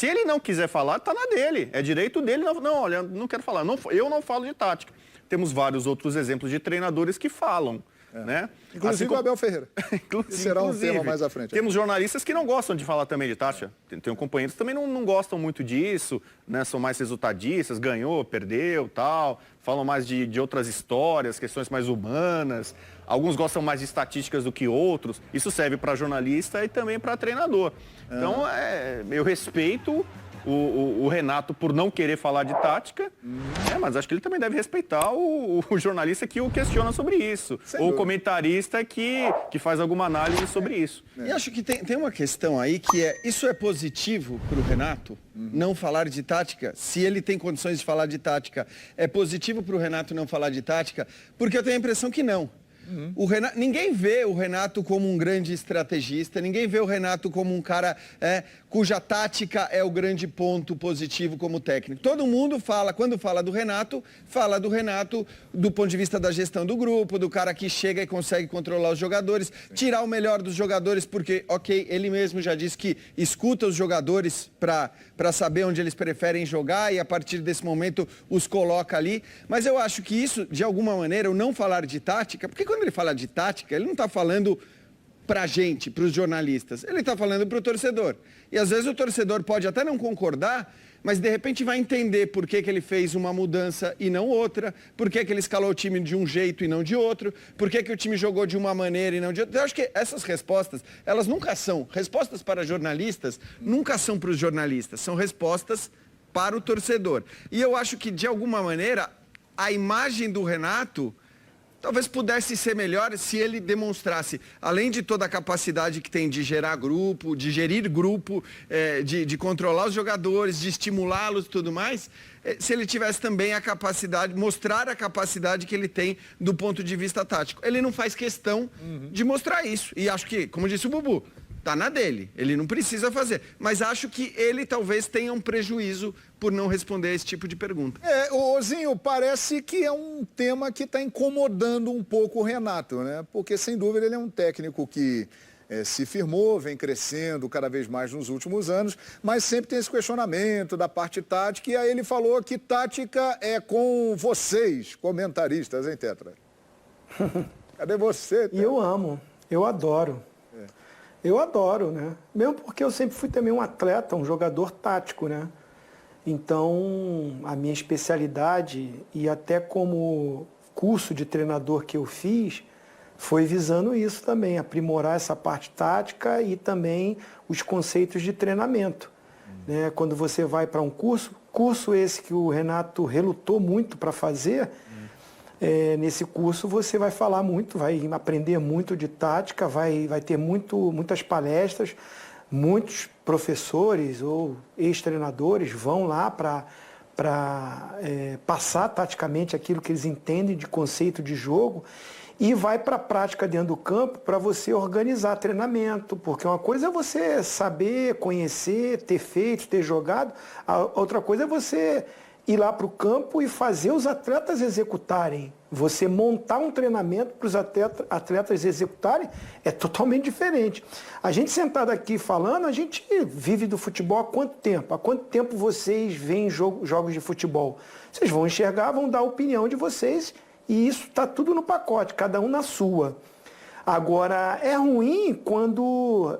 Se ele não quiser falar, tá na dele. É direito dele. Não, olha, não quero falar. Não, eu não falo de tática. Temos vários outros exemplos de treinadores que falam. Né? Inclusive assim o Abel Ferreira. Será um tema mais à frente. Temos jornalistas que não gostam de falar também de tática. Tem companheiros que também não gostam muito disso, né? São mais resultadistas, ganhou, perdeu, tal. Falam mais de outras histórias, questões mais humanas. Alguns gostam mais de estatísticas do que outros. Isso serve para jornalista e também para treinador. Então, eu respeito o Renato por não querer falar de tática, mas acho que ele também deve respeitar o jornalista que o questiona sobre isso. Ou o comentarista que faz alguma análise sobre isso. E acho que tem uma questão aí que isso é positivo para o Renato, não falar de tática? Se ele tem condições de falar de tática, é positivo para o Renato não falar de tática? Porque eu tenho a impressão que não. Ninguém vê o Renato como um grande estrategista, ninguém vê o Renato como um cara cuja tática é o grande ponto positivo como técnico. Todo mundo fala, quando fala do Renato do ponto de vista da gestão do grupo, do cara que chega e consegue controlar os jogadores, tirar o melhor dos jogadores, porque, ok, ele mesmo já disse que escuta os jogadores para saber onde eles preferem jogar e a partir desse momento os coloca ali. Mas eu acho que isso, de alguma maneira, o não falar de tática, porque quando ele fala de tática, ele não está falando para a gente, para os jornalistas, ele está falando para o torcedor. E às vezes o torcedor pode até não concordar, mas de repente vai entender por que ele fez uma mudança e não outra, por que ele escalou o time de um jeito e não de outro, por que o time jogou de uma maneira e não de outra. Eu acho que essas respostas, elas nunca são, respostas para jornalistas, nunca são para os jornalistas, são respostas para o torcedor. E eu acho que, de alguma maneira, a imagem do Renato talvez pudesse ser melhor se ele demonstrasse, além de toda a capacidade que tem de gerar grupo, de gerir grupo, de controlar os jogadores, de estimulá-los e tudo mais, se ele tivesse também a capacidade, mostrar a capacidade que ele tem do ponto de vista tático. Ele não faz questão de mostrar isso. E acho que, como disse o Bubu, tá na dele, ele não precisa fazer. Mas acho que ele talvez tenha um prejuízo por não responder esse tipo de pergunta. Zinho, parece que é um tema que está incomodando um pouco o Renato, né? Porque, sem dúvida, ele é um técnico que se firmou, vem crescendo cada vez mais nos últimos anos, mas sempre tem esse questionamento da parte tática, e aí ele falou que tática é com vocês, comentaristas, hein, Tetra? Cadê você, Tetra? E eu amo, eu adoro. Eu adoro, né? Mesmo porque eu sempre fui também um atleta, um jogador tático, né? Então, a minha especialidade e até como curso de treinador que eu fiz, foi visando isso também, aprimorar essa parte tática e também os conceitos de treinamento. Né? Quando você vai para um curso esse que o Renato relutou muito para fazer, nesse curso você vai falar muito, vai aprender muito de tática, vai ter muitas palestras, muitos professores ou ex-treinadores vão lá para passar taticamente aquilo que eles entendem de conceito de jogo e vai para a prática dentro do campo para você organizar treinamento, porque uma coisa é você saber, conhecer, ter feito, ter jogado, a outra coisa é você ir lá para o campo e fazer os atletas executarem. Você montar um treinamento para os atletas executarem é totalmente diferente. A gente sentado aqui falando, a gente vive do futebol há quanto tempo? Há quanto tempo vocês veem jogos de futebol? Vocês vão enxergar, vão dar a opinião de vocês e isso está tudo no pacote, cada um na sua. Agora, é ruim quando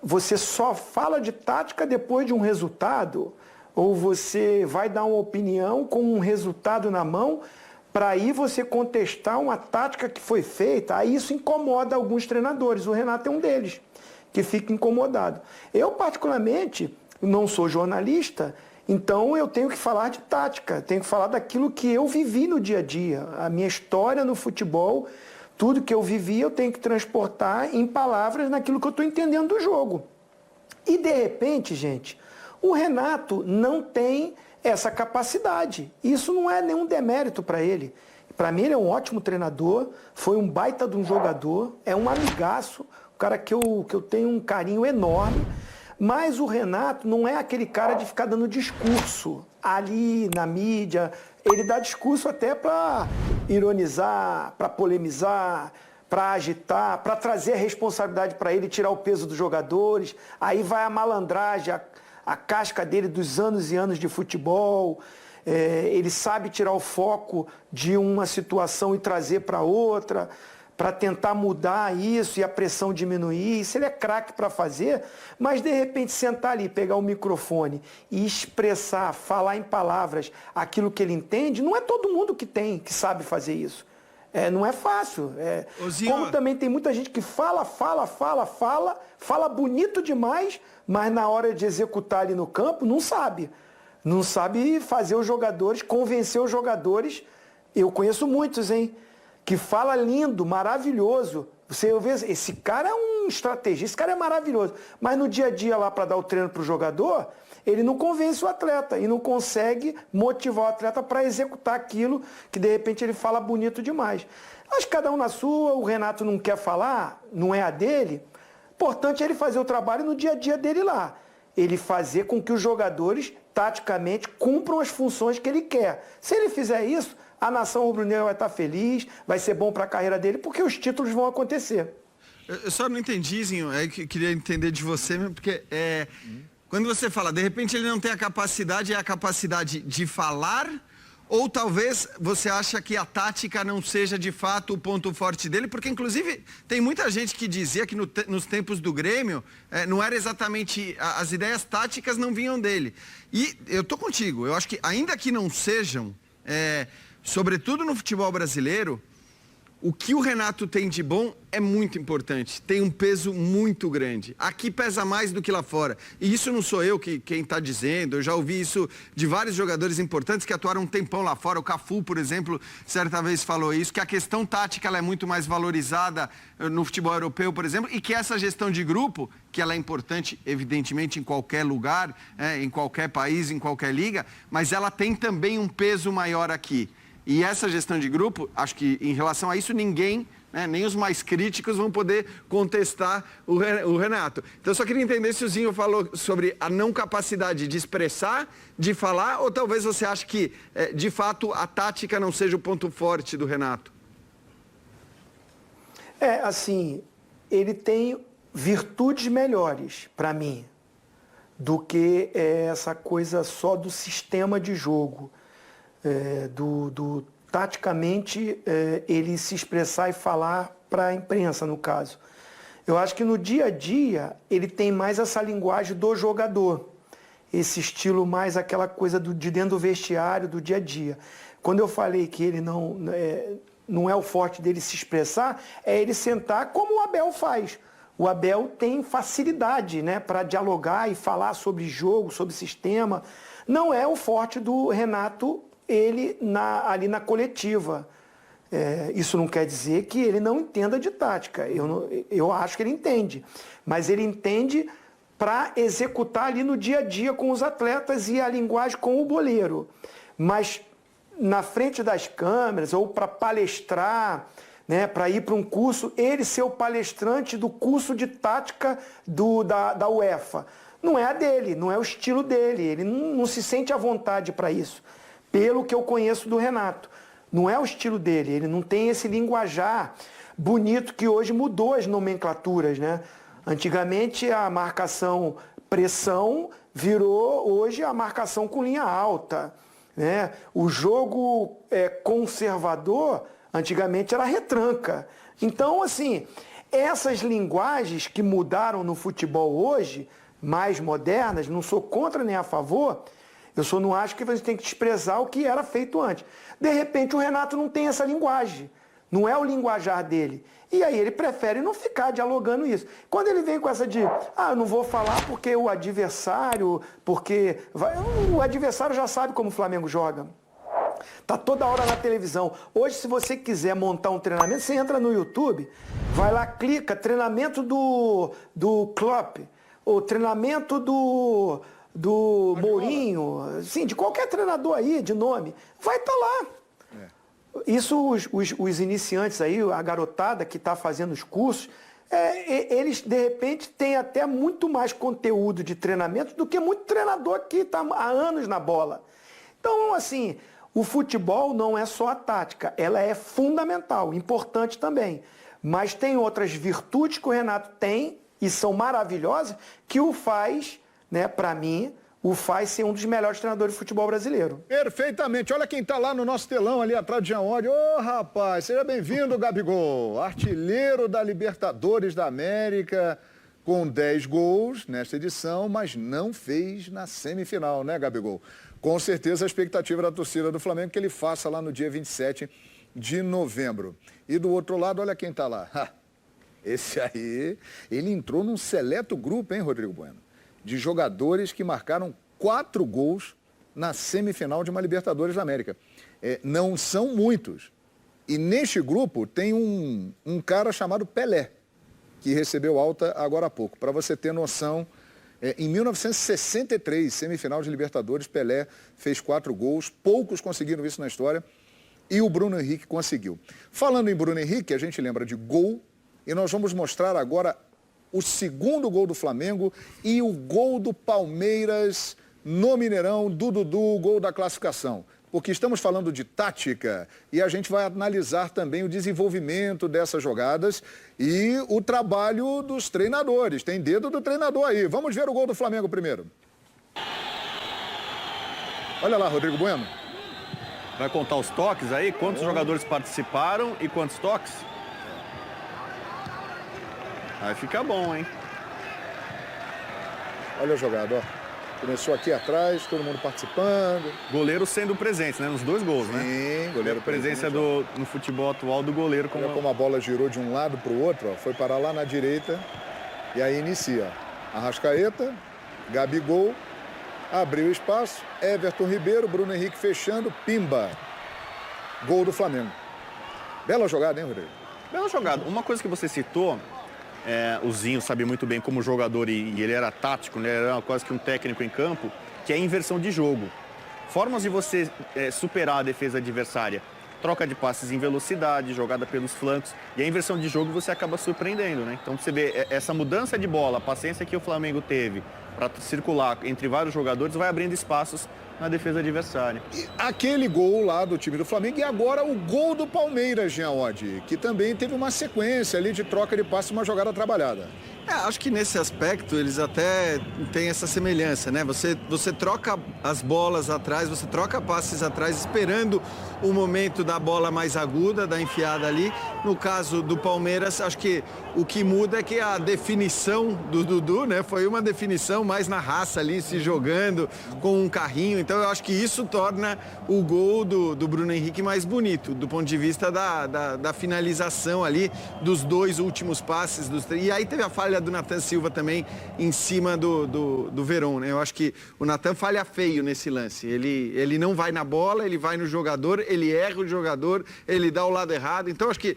você só fala de tática depois de um resultado, ou você vai dar uma opinião com um resultado na mão, para aí você contestar uma tática que foi feita. Aí isso incomoda alguns treinadores. O Renato é um deles, que fica incomodado. Eu, particularmente, não sou jornalista, então eu tenho que falar de tática, tenho que falar daquilo que eu vivi no dia a dia. A minha história no futebol, tudo que eu vivi, eu tenho que transportar em palavras naquilo que eu estou entendendo do jogo. E, de repente, gente, o Renato não tem essa capacidade. Isso não é nenhum demérito para ele. Para mim, ele é um ótimo treinador, foi um baita de um jogador, é um amigaço, um cara que eu tenho um carinho enorme. Mas o Renato não é aquele cara de ficar dando discurso ali na mídia. Ele dá discurso até para ironizar, para polemizar, para agitar, para trazer a responsabilidade para ele, tirar o peso dos jogadores. Aí vai a malandragem, a casca dele dos anos e anos de futebol. Ele sabe tirar o foco de uma situação e trazer para outra, para tentar mudar isso e a pressão diminuir. Isso ele é craque para fazer, mas de repente sentar ali, pegar o microfone e expressar, falar em palavras aquilo que ele entende, não é todo mundo que sabe fazer isso. Não é fácil. Como também tem muita gente que fala bonito demais, mas na hora de executar ali no campo, não sabe. Não sabe fazer os jogadores, convencer os jogadores. Eu conheço muitos, hein? Que fala lindo, maravilhoso. Você vê, esse cara é um estrategista, esse cara é maravilhoso. Mas no dia a dia lá para dar o treino para o jogador, ele não convence o atleta e não consegue motivar o atleta para executar aquilo que de repente ele fala bonito demais. Acho que cada um na sua, o Renato não quer falar, não é a dele. Importante é ele fazer o trabalho no dia a dia dele lá. Ele fazer com que os jogadores, taticamente, cumpram as funções que ele quer. Se ele fizer isso, a nação rubro-negra vai estar feliz, vai ser bom para a carreira dele, porque os títulos vão acontecer. Eu só não entendi, Zinho, que queria entender de você mesmo, porque quando você fala, de repente ele não tem a capacidade de falar, ou talvez você acha que a tática não seja de fato o ponto forte dele, porque inclusive tem muita gente que dizia que nos tempos do Grêmio não era exatamente, as ideias táticas não vinham dele. E eu tô contigo, eu acho que ainda que não sejam, sobretudo no futebol brasileiro, o que o Renato tem de bom é muito importante, tem um peso muito grande. Aqui pesa mais do que lá fora. E isso não sou eu quem está dizendo, eu já ouvi isso de vários jogadores importantes que atuaram um tempão lá fora. O Cafu, por exemplo, certa vez falou isso, que a questão tática ela é muito mais valorizada no futebol europeu, por exemplo, e que essa gestão de grupo, que ela é importante, evidentemente, em qualquer lugar, em qualquer país, em qualquer liga, mas ela tem também um peso maior aqui. E essa gestão de grupo, acho que em relação a isso ninguém, nem os mais críticos vão poder contestar o Renato. Então eu só queria entender se o Zinho falou sobre a não capacidade de expressar, de falar, ou talvez você ache que, de fato, a tática não seja o ponto forte do Renato. Assim, ele tem virtudes melhores, para mim, do que essa coisa só do sistema de jogo. Taticamente ele se expressar e falar para a imprensa, no caso. Eu acho que no dia a dia ele tem mais essa linguagem do jogador, esse estilo mais aquela coisa de dentro do vestiário, do dia a dia. Quando eu falei que ele não é o forte dele se expressar, é ele sentar como o Abel faz. O Abel tem facilidade, para dialogar e falar sobre jogo, sobre sistema. Não é o forte do Renato ele ali na coletiva. Isso não quer dizer que ele não entenda de tática. Eu acho que ele entende. Mas ele entende para executar ali no dia a dia com os atletas e a linguagem com o boleiro. Mas na frente das câmeras ou para palestrar, para ir para um curso, ele ser o palestrante do curso de tática da UEFA. Não é a dele, não é o estilo dele. Ele não se sente à vontade para isso. Pelo que eu conheço do Renato. Não é o estilo dele, ele não tem esse linguajar bonito que hoje mudou as nomenclaturas, Antigamente a marcação pressão virou hoje a marcação com linha alta, O jogo conservador, antigamente era retranca. Então, assim, essas linguagens que mudaram no futebol hoje, mais modernas, não sou contra nem a favor. Eu só não acho que a gente tem que desprezar o que era feito antes. De repente, o Renato não tem essa linguagem. Não é o linguajar dele. E aí ele prefere não ficar dialogando isso. Quando ele vem com essa de, eu não vou falar porque o adversário, o adversário já sabe como o Flamengo joga. Tá toda hora na televisão. Hoje, se você quiser montar um treinamento, você entra no YouTube, vai lá, clica, treinamento do Klopp, ou treinamento do Mourinho, sim, de qualquer treinador aí, de nome, vai estar lá. Isso os iniciantes aí, a garotada que está fazendo os cursos, eles, de repente, têm até muito mais conteúdo de treinamento do que muito treinador que está há anos na bola. Então, assim, o futebol não é só a tática, ela é fundamental, importante também. Mas tem outras virtudes que o Renato tem e são maravilhosas que o faz, né, para mim, o faz ser um dos melhores treinadores de futebol brasileiro. Perfeitamente. Olha quem está lá no nosso telão, ali atrás de Jean Oddi. Ô, rapaz, seja bem-vindo, Gabigol. Artilheiro da Libertadores da América, com 10 gols nesta edição, mas não fez na semifinal, né, Gabigol? Com certeza a expectativa da torcida do Flamengo é que ele faça lá no dia 27 de novembro. E do outro lado, olha quem está lá. Esse aí, ele entrou num seleto grupo, hein, Rodrigo Bueno? De jogadores que marcaram 4 gols na semifinal de uma Libertadores da América. Não são muitos. E neste grupo tem um cara chamado Pelé, que recebeu alta agora há pouco. Para você ter noção, em 1963, semifinal de Libertadores, Pelé fez 4 gols. Poucos conseguiram isso na história. E o Bruno Henrique conseguiu. Falando em Bruno Henrique, a gente lembra de gol. E nós vamos mostrar agora o segundo gol do Flamengo e o gol do Palmeiras no Mineirão, do Dudu, o gol da classificação. Porque estamos falando de tática e a gente vai analisar também o desenvolvimento dessas jogadas e o trabalho dos treinadores. Tem dedo do treinador aí. Vamos ver o gol do Flamengo primeiro. Olha lá, Rodrigo Bueno. Vai contar os toques aí? Quantos jogadores participaram e quantos toques? Aí fica bom, hein? Olha a jogada, ó. Começou aqui atrás, todo mundo participando. Goleiro sendo presente, né? Nos 2 gols, né? Sim, goleiro presença presente. no futebol atual do goleiro. Olha como a bola girou de um lado para o outro, ó. Foi parar lá na direita. E aí inicia, ó. Arrascaeta, Gabigol, abriu espaço, Everton Ribeiro, Bruno Henrique fechando, pimba. Gol do Flamengo. Bela jogada, hein, Rodrigo? Bela jogada. Uma coisa que você citou, o Zinho sabe muito bem como jogador e ele era tático, né? Era quase que um técnico em campo, que é a inversão de jogo. Formas de você superar a defesa adversária. Troca de passes em velocidade, jogada pelos flancos. E a inversão de jogo você acaba surpreendendo, né? Então você vê essa mudança de bola, a paciência que o Flamengo teve para circular entre vários jogadores, vai abrindo espaços na defesa adversária. E aquele gol lá do time do Flamengo e agora o gol do Palmeiras, Jean Oddi, que também teve uma sequência ali de troca de passe, uma jogada trabalhada. Acho que nesse aspecto eles até têm essa semelhança, né? Você troca as bolas atrás, você troca passes atrás, esperando o momento da bola mais aguda, da enfiada ali. No caso do Palmeiras, acho que o que muda é que a definição do Dudu, né? Foi uma definição mais na raça ali, se jogando com um carrinho. Então eu acho que isso torna o gol do Bruno Henrique mais bonito, do ponto de vista da finalização ali, dos 2 últimos passes. E aí teve a falha do Nathan Silva também em cima do Verón, né? Eu acho que o Nathan falha feio nesse lance. Ele não vai na bola, ele vai no jogador, ele erra o jogador, ele dá o lado errado. Então acho que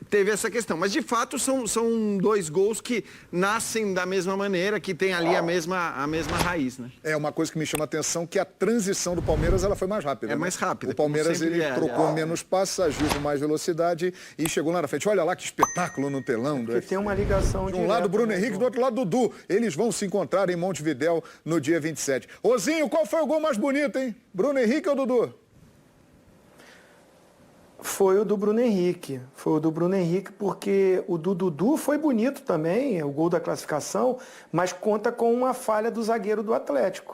teve essa questão. Mas de fato são 2 gols que nascem da mesma maneira, que tem ali a mesma raiz, né? Uma coisa que me chama a atenção que a transição do Palmeiras ela foi mais rápida. É mais rápida. O Palmeiras ele trocou menos passes, agiu com mais velocidade e chegou lá na frente. Olha lá que espetáculo no telão. Porque tem uma ligação de um lado Bruno Henrique, do outro lado Dudu. Eles vão se encontrar em Montevidéu no dia 27. Ozinho, qual foi o gol mais bonito, hein? Bruno Henrique ou Dudu? Foi o do Bruno Henrique. Foi o do Bruno Henrique porque o do Dudu foi bonito também, o gol da classificação, mas conta com uma falha do zagueiro do Atlético.